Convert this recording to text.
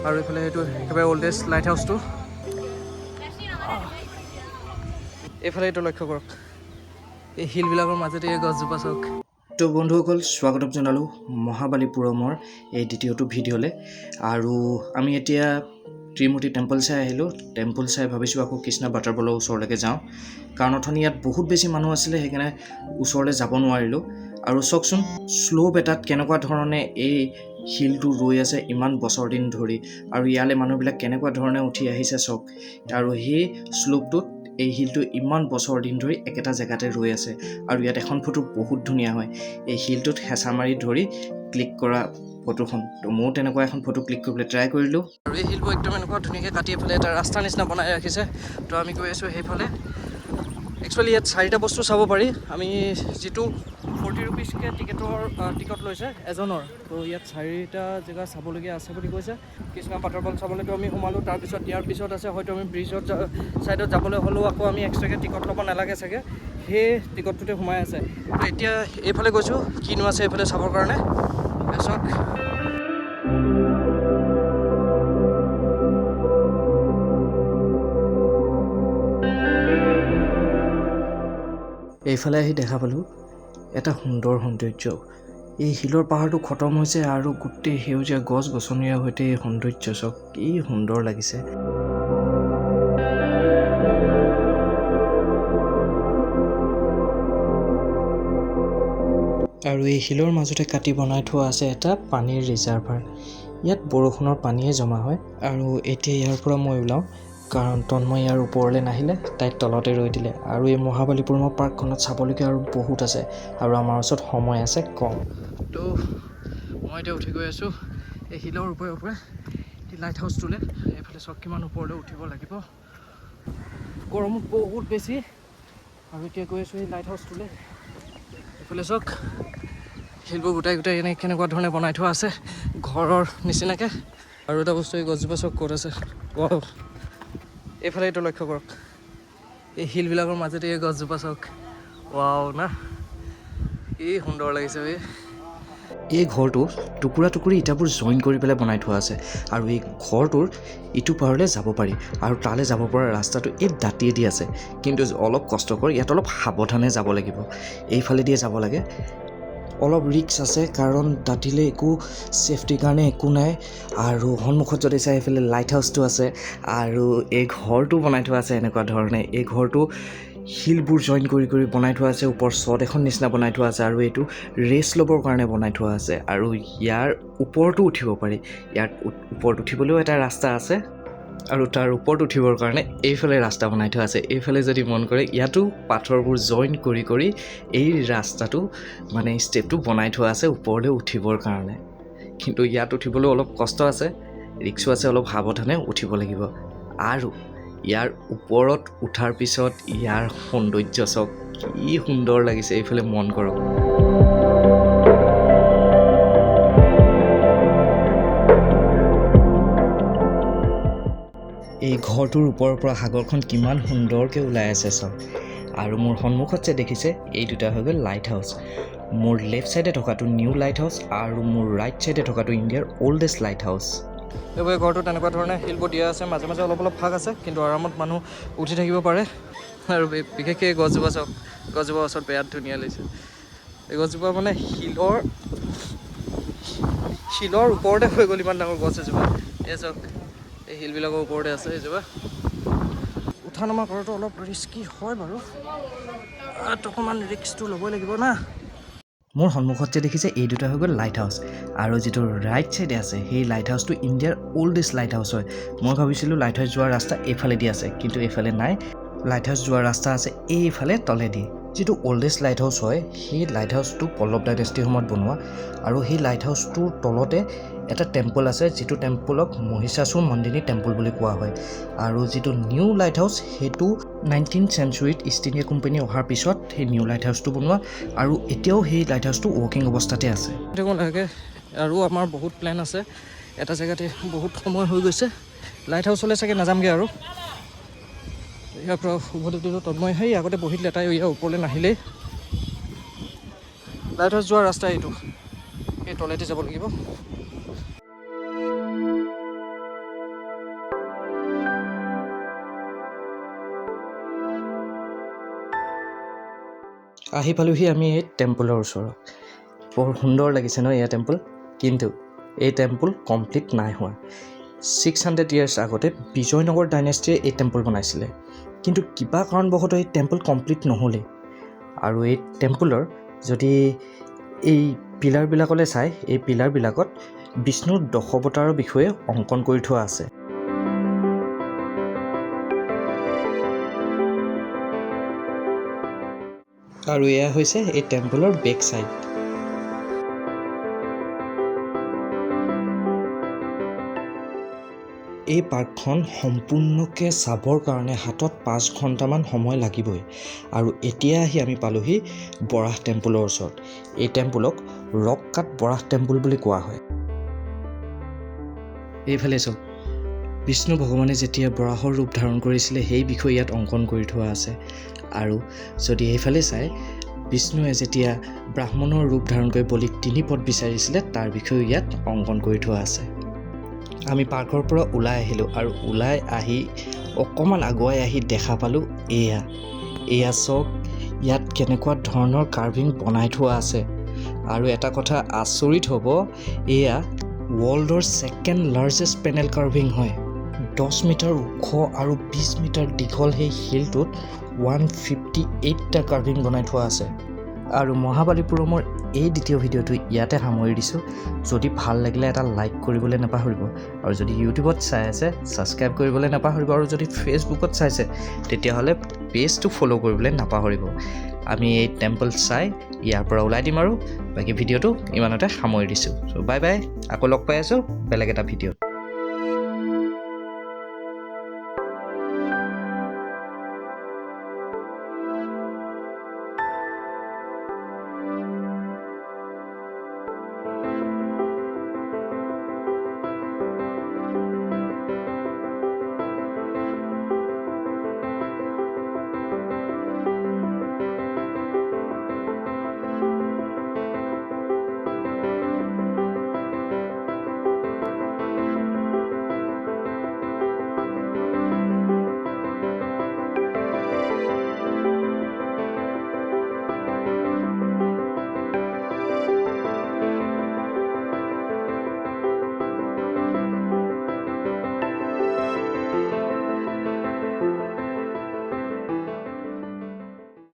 আৰু এইফালে এইটো একেবাৰে অল্ডেষ্ট লাইট হাউচটো। এইফালে এইটো লক্ষ্য কৰক, এই শিলবিলাকৰ মাজতে এই গছজোপা চাওক। তো বন্ধুসকল, স্বাগতম জনালোঁ মহাবালিপুৰমৰ এই দ্বিতীয়টো ভিডিঅ'লৈ। আৰু আমি এতিয়া ত্ৰিমূৰ্তি টেম্পল চাই আহিলোঁ। টেম্পল চাই ভাবিছোঁ আকৌ কৃষ্ণা ৱাটাৰফলৰ ওচৰলৈকে যাওঁ, কাৰণ অথনি ইয়াত বহুত বেছি মানুহ আছিলে, সেইকাৰণে ওচৰলৈ যাব নোৱাৰিলোঁ। আৰু চাওকচোন শ্লোপ এটাত কেনেকুৱা ধৰণে এই শিলটো ৰৈ আছে ইমান বছৰ দিন ধৰি, আৰু ইয়ালৈ মানুহবিলাক কেনেকুৱা ধৰণে উঠি আহিছে চাওক। আৰু সেই শ্লোপটোত এই শিলটো ইমান বছৰ দিন ধৰি একেটা জেগাতে ৰৈ আছে। আৰু ইয়াত এখন ফটো বহুত ধুনীয়া হয়, এই শিলটোত হেঁচা মাৰি ধৰি ক্লিক কৰা ফটোখন। তো ময়ো তেনেকুৱা এখন ফটো ক্লিক কৰিবলৈ ট্ৰাই কৰিলোঁ। আৰু এই শিলবোৰ একদম এনেকুৱা ধুনীয়াকৈ কাটি পেলাই এটা ৰাস্তাৰ নিচিনা বনাই ৰাখিছে। তো আমি গৈ আছোঁ সেইফালে। একচুৱেলি ইয়াত 4টা বস্তু চাব পাৰি। আমি যিটো 40 ৰুপিজকৈ টিকট লৈছে এজনৰ, তো ইয়াত 4টা জেগা চাবলগীয়া আছে বুলি কৈছে। কৃষ্ণা ৱাটাৰফল চাবলৈতো আমি সোমালোঁ, তাৰপিছত ইয়াৰ পিছত আছে হয়তো আমি ব্ৰিজত ছাইডত যাবলৈ হ'লেও আকৌ আমি এক্সট্ৰাকৈ টিকট ল'ব নালাগে চাগে, সেই টিকটটোতে সোমাই আছে। তো এতিয়া এইফালে গৈছোঁ, কিনো আছে এইফালে চাবৰ কাৰণে। চাওক এইফালে আহি দেখা পালোঁ এটা সুন্দৰ সৌন্দৰ্য। এই শিলৰ পাহাৰটো খতম হৈছে আৰু গোটেই সেউজীয়া গছ গছনিৰে সৈতে এই সৌন্দৰ্য চাওক, কি সুন্দৰ লাগিছে। আৰু এই শিলৰ মাজতে কাটি বনাই থোৱা আছে এটা পানীৰ ৰিজাৰ্ভাৰ। ইয়াত বৰষুণৰ পানীয়ে জমা হয়। আৰু এতিয়া ইয়াৰ পৰা মই ওলাওঁ, কাৰণ তন্ময় ইয়াৰ ওপৰলৈ নাহিলে, তাইক তলতে ৰৈ দিলে। আৰু এই মহাবালিপুৰমৰ পাৰ্কখনত চাবলগীয়া আৰু বহুত আছে, আৰু আমাৰ ওচৰত সময় আছে কম। তো মই এতিয়া উঠি গৈ আছোঁ এই শিলৰ ওপৰে এই লাইট হাউচটোলৈ। এইফালে চাওক কিমান ওপৰলৈ উঠিব লাগিব, গৰমো বহুত বেছি। আৰু এতিয়া গৈ আছোঁ এই লাইট হাউচটোলৈ। এইফালে চাওক শিলবোৰ গোটাই এনে কেনেকুৱা ধৰণে বনাই থোৱা আছে ঘৰৰ নিচিনাকৈ। আৰু এটা বস্তু, এই গছজোপা চাওক ক'ত আছে। এইফালে এইটো লক্ষ্য কৰক, এই শিলবিলাকৰ মাজতে এই গছজোপা চাওক। ৱাও না, কি সুন্দৰ লাগিছে বে। এই ঘৰটো টুকুৰা টুকুৰি ইটাবোৰ জইন কৰি পেলাই বনাই থোৱা আছে। আৰু এই ঘৰটোৰ ইটো পাৰলৈ যাব পাৰি, আৰু তালৈ যাব পৰা ৰাস্তাটো এই দাঁতিয়েদি আছে। কিন্তু অলপ কষ্টকৰ, ইয়াত অলপ সাৱধানে যাব লাগিব। এইফালেদিয়ে যাব লাগে, অলপ ৰিস্ক আছে, কাৰণ দাঁতিলে একো ছেফটিৰ কাৰণে একো নাই। আৰু সন্মুখত যদি চাই এইফালে লাইট হাউচটো আছে, আৰু এই ঘৰটো বনাই থোৱা আছে এনেকুৱা ধৰণে। এই ঘৰটো শিলবোৰ জইন কৰি বনাই থোৱা আছে, ওপৰ চট এখন নিচিনা বনাই থোৱা আছে, আৰু এইটো ৰেষ্ট ল'বৰ কাৰণে বনাই থোৱা আছে। আৰু ইয়াৰ ওপৰতো উঠিব পাৰি, ইয়াৰ ওপৰত উঠিবলৈও এটা ৰাস্তা আছে, আৰু তাৰ ওপৰত উঠিবৰ কাৰণে এইফালে ৰাস্তা বনাই থোৱা আছে। এইফালে যদি মন কৰে, ইয়াতো পাথৰবোৰ জইন কৰি এই ৰাস্তাটো মানে ষ্টেপটো বনাই থোৱা আছে ওপৰলৈ উঠিবৰ কাৰণে। কিন্তু ইয়াত উঠিবলৈ অলপ কষ্ট আছে, ৰিক্সো আছে, অলপ সাৱধানে উঠিব লাগিব। আৰু ইয়াৰ ওপৰত উঠাৰ পিছত ইয়াৰ সৌন্দৰ্য চাওক, কি সুন্দৰ লাগিছে। এইফালে মন কৰক, এই ঘৰটোৰ ওপৰৰ পৰা সাগৰখন কিমান সুন্দৰকৈ ওলাই আছে চাওক। আৰু মোৰ সন্মুখত যে দেখিছে, এই দুটা হৈ গ'ল লাইট হাউচ। মোৰ লেফ্ট ছাইডে থকাটো নিউ লাইট হাউচ, আৰু মোৰ ৰাইট ছাইডে থকাটো ইণ্ডিয়াৰ অল্ডেষ্ট লাইট হাউচ। এইবোৰ ঘৰটো তেনেকুৱা ধৰণে শিলবোৰ দিয়া আছে, মাজে মাজে অলপ ফাঁক আছে, কিন্তু আৰামত মানুহ উঠি থাকিব পাৰে। আৰু বিশেষকৈ এই গছজোপা চাওক, গছজোপাৰ ওচৰত বিৰাট ধুনীয়া লাগিছে। এই গছজোপা মানে শিলৰ ওপৰতে হৈ গ'ল, ইমান ডাঙৰ গছ এজোপা। এই চাওক, এই শিলবিলাকৰ ওপৰতে আছে এইজোপা। উঠা নমা কৰাটো অলপ ৰিস্কি হয় বাৰু, অকণমান ৰিস্কটো ল'বই লাগিব না। মোৰ সন্মুখত যে দেখিছে, এই দুটা হৈ গ'ল লাইট হাউচ। আৰু যিটো ৰাইট ছাইডে আছে, সেই লাইট হাউচটো ইণ্ডিয়াৰ অল্ডেষ্ট লাইট হাউচ হয়। মই ভাবিছিলোঁ লাইট হাউচ যোৱাৰ ৰাস্তা এইফালেদি আছে, কিন্তু এইফালে নাই। লাইট হাউচ যোৱাৰ ৰাস্তা আছে এইফালে তলেদি। যিটো অল্ডেষ্ট লাইট হাউচ হয়, সেই লাইট হাউচটো পল্লৱ ডাইনেষ্টিৰ সময়ত বনোৱা। আৰু সেই লাইট হাউচটোৰ তলতে এটা টেম্পল আছে, যিটো টেম্পলক মহিষাসুৰ মৰ্দিনী টেম্পল বুলি কোৱা হয়। আৰু যিটো নিউ লাইট হাউচ, সেইটো 19th চেঞ্চুৰীত ইষ্ট ইণ্ডিয়া কোম্পানী অহাৰ পিছত সেই নিউ লাইট হাউচটো বনোৱা। আৰু এতিয়াও সেই লাইট হাউচটো ৱৰ্কিং অৱস্থাতে আছে। আৰু আমাৰ বহুত প্লেন আছে, এটা জেগাতে বহুত সময় হৈ গৈছে। লাইট হাউচলৈ চাগে নাযামগৈ আৰু। ইয়াৰ পৰা উভতি দিলোঁ, তন্ময় সেই আগতে বহি দিলে, তাই ইয়াৰ ওপৰলৈ নাহিলেই। লাইট হাউচ যোৱাৰ ৰাস্তা এইটো, এই তলেদি যাব লাগিব। আহি পালোহি আমি এই টেম্পলৰ ওচৰত। বৰ সুন্দৰ লাগিছে ন এয়া টেম্পল, কিন্তু এই টেম্পল কমপ্লিট নাই হোৱা। 600 ইয়াৰ্ছ আগতে বিজয়নগৰ ডাইনেষ্টিয়ে এই টেম্পল বনাইছিলে, কিন্তু কিবা কাৰণবশতঃ এই টেম্পল কমপ্লিট নহ'লে। আৰু এই টেম্পলৰ যদি এই পিলাৰবিলাকলৈ চাই, এই পিলাৰবিলাকত বিষ্ণুৰ দশাৱতাৰৰ বিষয়ে অংকন কৰি থোৱা আছে। আৰু এয়া হৈছে এই টেম্পলৰ বেক চাইড। এই পাৰ্কখন সম্পূৰ্ণকৈ চাবৰ কাৰণে হাতত 5 ঘণ্টামান সময় লাগিবই। আৰু এতিয়া আহি আমি পালোহি বৰাহ টেম্পলৰ ওচৰত। এই টেম্পলক ৰক কাট বৰাহ টেম্পল বুলি কোৱা হয়। এইফালে চাওক, বিষ্ণু ভগৱানে যেতিয়া বৰাহৰ ৰূপ ধাৰণ কৰিছিলে সেই বিষয়ে ইয়াত অংকন কৰি থোৱা আছে। আৰু যদি এইফালে চাই, বিষ্ণুৱে যেতিয়া ব্ৰাহ্মণৰ ৰূপ ধাৰণ কৰি বলিক 3 পদ বিচাৰিছিলে তাৰ বিষয়েও ইয়াত অংকন কৰি থোৱা আছে। আমি পাৰ্কৰ পৰা ওলাই আহিলোঁ আৰু ওলাই আহি অকণমান আগুৱাই আহি দেখা পালোঁ এয়া চাওক, ইয়াত কেনেকুৱা ধৰণৰ কাৰ্ভিং বনাই থোৱা আছে। আৰু এটা কথা আচৰিত হ'ব, এয়া ৱৰ্ল্ডৰ 2nd লাৰ্জেষ্ট পেনেল কাৰ্ভিং হয়। 10 মিটাৰ ওখ আৰু 20 মিটাৰ দীঘল সেই শিলটোত 158টা কাৰ্ভিং বনাই থোৱা আছে। আৰু মহাবালিপুৰমৰ এই দ্বিতীয় ভিডিঅ'টো ইয়াতে সামৰি দিছোঁ। যদি ভাল লাগিলে এটা লাইক কৰিবলৈ নাপাহৰিব, আৰু যদি ইউটিউবত চাই আছে ছাবস্ক্ৰাইব কৰিবলৈ নাপাহৰিব, আৰু যদি ফেচবুকত চাইছে তেতিয়াহ'লে পেজটো ফ'ল' কৰিবলৈ নাপাহৰিব। আমি এই টেম্পল চাই ইয়াৰ পৰা ওলাই দিম আৰু বাকী ভিডিঅ'টো ইমানতে সামৰি দিছোঁ। চ' বাই বাই, আকৌ লগ পাই আছোঁ বেলেগ এটা ভিডিঅ'ত।